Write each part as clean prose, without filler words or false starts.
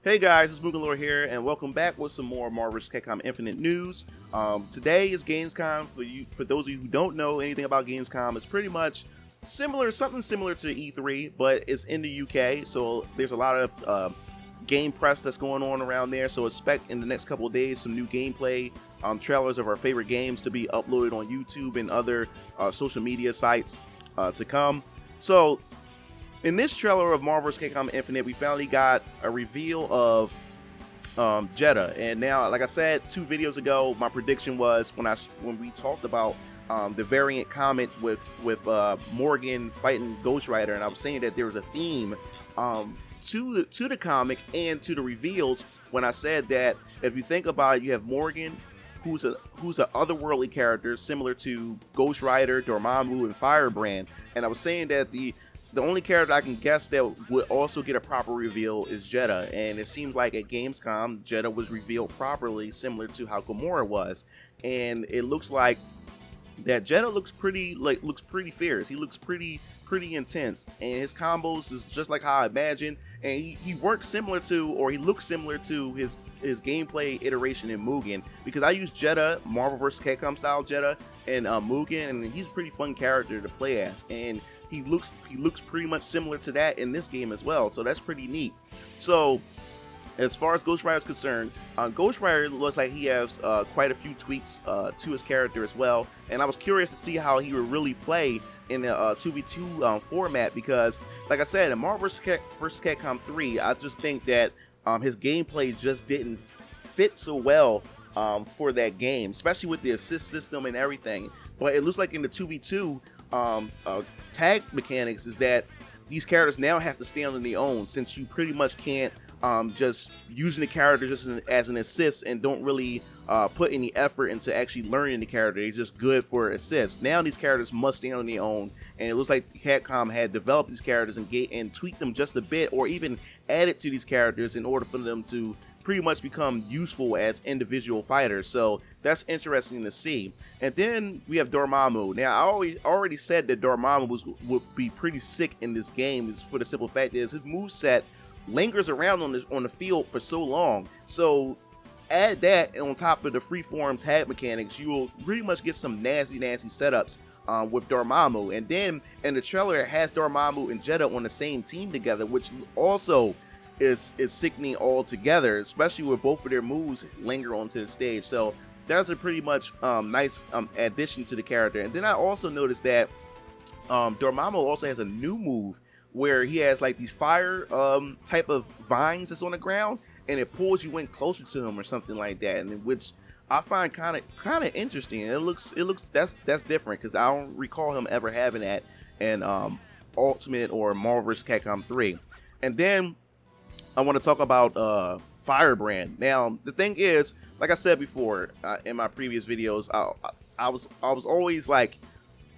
Hey guys, it's MugenLord here, and welcome back with some more Marvel vs. Capcom Infinite news. Today is Gamescom. For those of you who don't know anything about Gamescom, it's pretty much something similar to E3, but it's in the UK. So there's a lot of game press that's going on around there. So expect in the next couple of days some new gameplay, trailers of our favorite games to be uploaded on YouTube and other social media sites to come. So in this trailer of Marvel vs. Capcom Infinite, we finally got a reveal of Jeddah. And now, like I said 2 videos ago, my prediction was when we talked about the variant comic with Morgan fighting Ghost Rider, and I was saying that there was a theme to the comic and to the reveals when I said that if you think about it, you have Morgan, who's an otherworldly character similar to Ghost Rider, Dormammu, and Firebrand, and I was saying that the only character I can guess that would also get a proper reveal is Jeddah, and it seems like at Gamescom, Jeddah was revealed properly, similar to how Gamora was, and it looks like that Jeddah looks pretty fierce. He looks pretty intense, and his combos is just like how I imagined, and he works similar to, or he looks similar to his gameplay iteration in Mugen, because I use Jeddah, Marvel vs. Capcom style Jeddah, and Mugen, and he's a pretty fun character to play as, and he looks pretty much similar to that in this game as well, so that's pretty neat. So as far as Ghost Rider is concerned, Ghost Rider looks like he has quite a few tweaks to his character as well, and I was curious to see how he would really play in the 2v2 format, because like I said, in Marvel vs. Capcom 3, I just think that his gameplay just didn't fit so well for that game, especially with the assist system and everything. But it looks like in the 2v2 tag mechanics is that these characters now have to stand on their own, since you pretty much can't just using the character just as an assist and don't really put any effort into actually learning the character. They're just good for assists. Now these characters must stand on their own, and it looks like Capcom had developed these characters and tweaked them just a bit, or even added to these characters in order for them to pretty much become useful as individual fighters. So that's interesting to see. And then we have Dormammu. Now I already said that Dormammu would be pretty sick in this game, is for the simple fact is his moveset lingers around on the field for so long. So add that on top of the freeform tag mechanics, you will pretty much get some nasty setups with Dormammu. And then in the trailer, it has Dormammu and Jeddah on the same team together, which also is sickening altogether, especially with both of their moves linger onto the stage. So that's a pretty much nice addition to the character. And then I also noticed that Dormammu also has a new move where he has like these fire type of vines that's on the ground, and it pulls you in closer to him or something like that, and which I find kind of interesting. It looks that's different, because I don't recall him ever having that in Ultimate or Marvel vs. Capcom 3. And then I want to talk about Firebrand. Now the thing is, like I said before in my previous videos, I was always like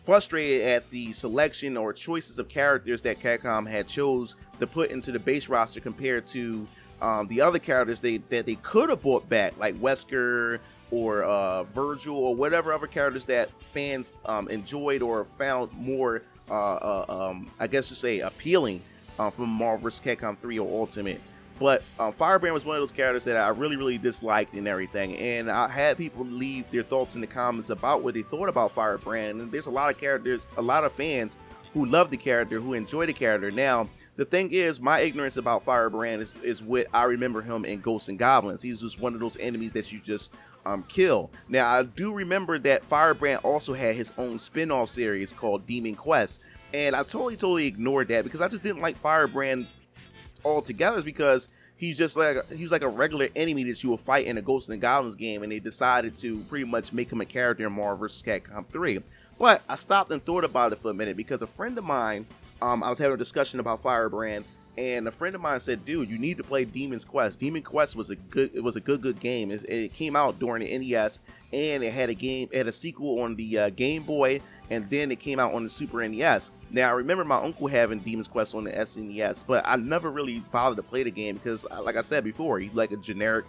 frustrated at the selection or choices of characters that Capcom had chose to put into the base roster compared to the other characters that they could have brought back, like Wesker or Virgil or whatever other characters that fans enjoyed or found more, I guess you say, appealing from Marvel vs. Capcom 3 or Ultimate. But Firebrand was one of those characters that I really disliked and everything, and I had people leave their thoughts in the comments about what they thought about Firebrand, and there's a lot of fans who love the character, who enjoy the character. Now the thing is, my ignorance about Firebrand is what I remember him in Ghosts and Goblins. He's just one of those enemies that you just kill. Now I do remember that Firebrand also had his own spin-off series called Demon Quest, and I totally ignored that because I just didn't like Firebrand altogether, because he's like a regular enemy that you will fight in a Ghosts and Goblins game, and they decided to pretty much make him a character in Marvel vs. Capcom 3. But I stopped and thought about it for a minute, because a friend of mine, I was having a discussion about Firebrand, and a friend of mine said, dude, you need to play Demon's Quest. Demon Quest was a good game. It came out during the NES, and it had a sequel on the Game Boy, and then it came out on the Super NES. Now I remember my uncle having Demon's Quest on the SNES, but I never really bothered to play the game because, like I said before, he's like a generic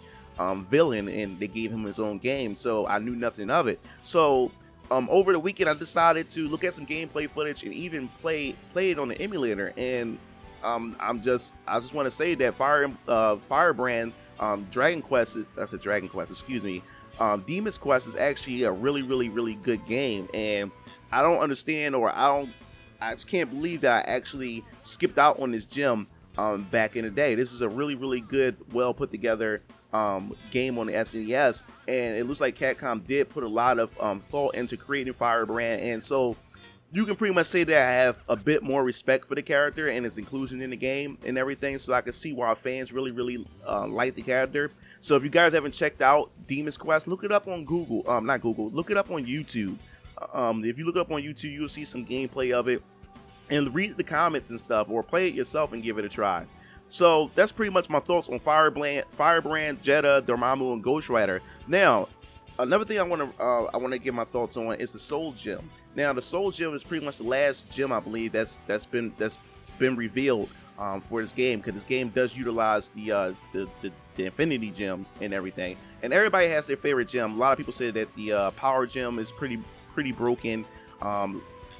villain, and they gave him his own game, so I knew nothing of it. So over the weekend, I decided to look at some gameplay footage and even play it on the emulator, and I just want to say that Firebrand, Dragon Quest, that's a Dragon Quest, excuse me. Demon's Quest is actually a really good game, and I don't understand, or I just can't believe that I actually skipped out on this gem back in the day. This is a really good, well put together game on the SNES, and it looks like Capcom did put a lot of thought into creating Firebrand, and so you can pretty much say that I have a bit more respect for the character and its inclusion in the game and everything, so I can see why fans really like the character. So if you guys haven't checked out Demon's Quest, look it up on Google, not Google, look it up on YouTube. If you look it up on YouTube, you'll see some gameplay of it, and read the comments and stuff, or play it yourself and give it a try. So that's pretty much my thoughts on Firebrand, Jedha, Dormammu, and Ghost Rider. Now, another thing I want to give my thoughts on is the Soul Gem. Now, the Soul Gem is pretty much the last gem, I believe, that's been revealed for this game, because this game does utilize the Infinity Gems and everything. And everybody has their favorite gem. A lot of people say that the Power Gem is pretty broken.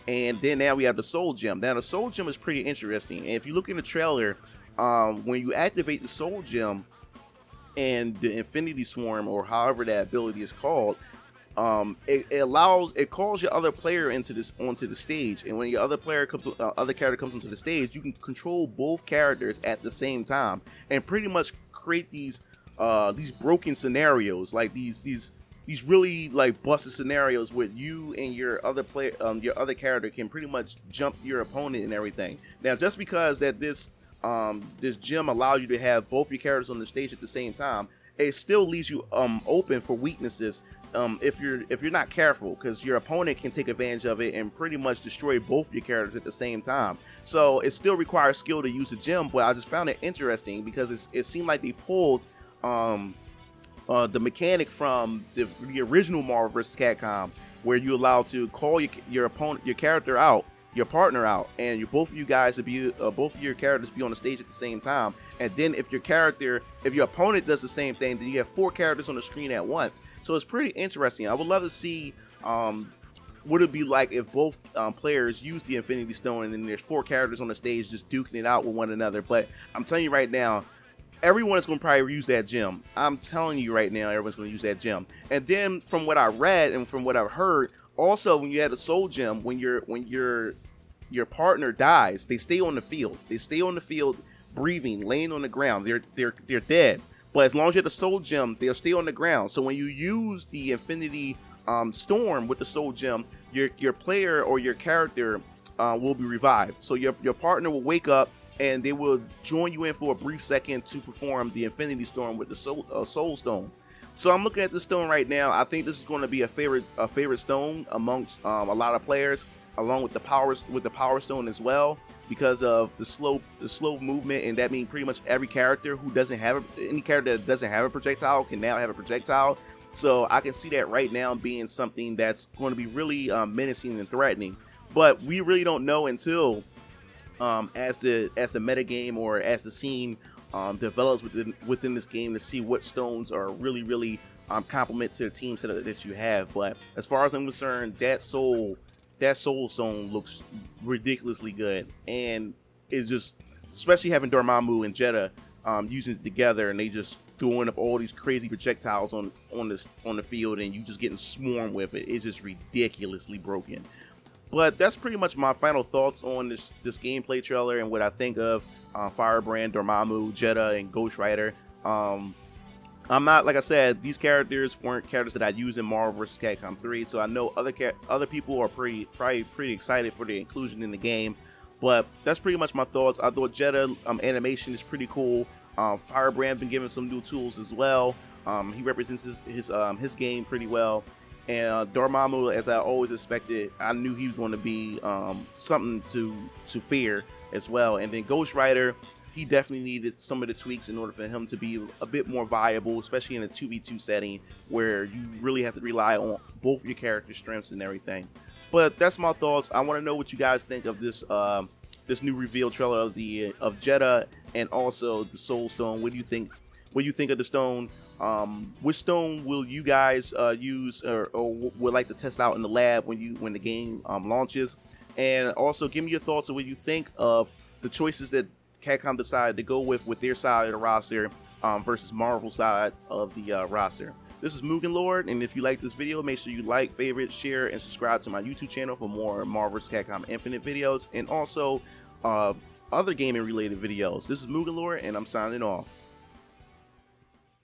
And then now we have the Soul Gem. Now, the Soul Gem is pretty interesting. And if you look in the trailer, when you activate the Soul Gem and the Infinity Swarm, or however that ability is called, it calls your other player onto the stage, and when your other character comes onto the stage, you can control both characters at the same time and pretty much create these broken scenarios, like these really like busted scenarios where you and your other character can pretty much jump your opponent and everything. Now, just because that this gem allows you to have both your characters on the stage at the same time, it still leaves you open for weaknesses if you're not careful, because your opponent can take advantage of it and pretty much destroy both your characters at the same time. So it still requires skill to use the gem, but I just found it interesting because it seemed like they pulled the mechanic from the original Marvel vs. Capcom, where you're allowed to call your partner out, and both of your characters be on the stage at the same time. And then if your opponent does the same thing, then you have 4 characters on the screen at once. So it's pretty interesting. I would love to see what it'd be like if both players use the Infinity Stone and then there's 4 characters on the stage just duking it out with one another. But I'm telling you right now, everyone is going to probably use that gem. I'm telling you right now, everyone's going to use that gem. And then from what I read and from what I've heard, also when you had a Soul Gem, when your partner dies, they stay on the field. They stay on the field, breathing, laying on the ground. They're dead. But as long as you have the Soul Gem, they'll stay on the ground. So when you use the Infinity Storm with the Soul Gem, your player or your character will be revived. So your partner will wake up, and they will join you in for a brief second to perform the Infinity Storm with the Soul Stone. So I'm looking at this stone right now. I think this is going to be a favorite stone amongst a lot of players, along with the Power Stone as well, because of the slow movement, and that means pretty much every character who doesn't have any character that doesn't have a projectile can now have a projectile. So I can see that right now being something that's going to be really menacing and threatening. But we really don't know until as the metagame or as the scene develops within this game, to see what stones are really complement to the team setup that you have. But as far as I'm concerned, that Soul Stone looks ridiculoly good, and it's just, especially having Dormammu and Jedha using it together, and they just throwing up all these crazy projectiles on the field, and you just getting swarmed with it. It's just ridiculously broken. But that's pretty much my final thoughts on this gameplay trailer and what I think of Firebrand, Dormammu, Jedha, and Ghost Rider. I'm not, like I said, these characters weren't characters that I use in Marvel vs. Capcom 3, so I know other people are probably pretty excited for the inclusion in the game. But that's pretty much my thoughts. I thought Jedha animation is pretty cool. Firebrand been given some new tools as well. He represents his game pretty well. And Dormammu, as I always expected, I knew he was going to be something to fear as well. And then Ghost Rider, he definitely needed some of the tweaks in order for him to be a bit more viable, especially in a 2v2 setting where you really have to rely on both your character strengths and everything. But that's my thoughts. I want to know what you guys think of this this new reveal trailer of Jedha and also the Soul Stone. What do you think? What do you think of the stone? Which stone will you guys use or would like to test out in the lab when the game launches? And also give me your thoughts on what you think of the choices that Capcom decided to go with their side of the roster versus Marvel's side of the roster. This is MugenLord, and if you like this video, make sure you like, favorite, share, and subscribe to my YouTube channel for more Marvel vs. Capcom Infinite videos, and also other gaming related videos. This is MugenLord, and I'm signing off.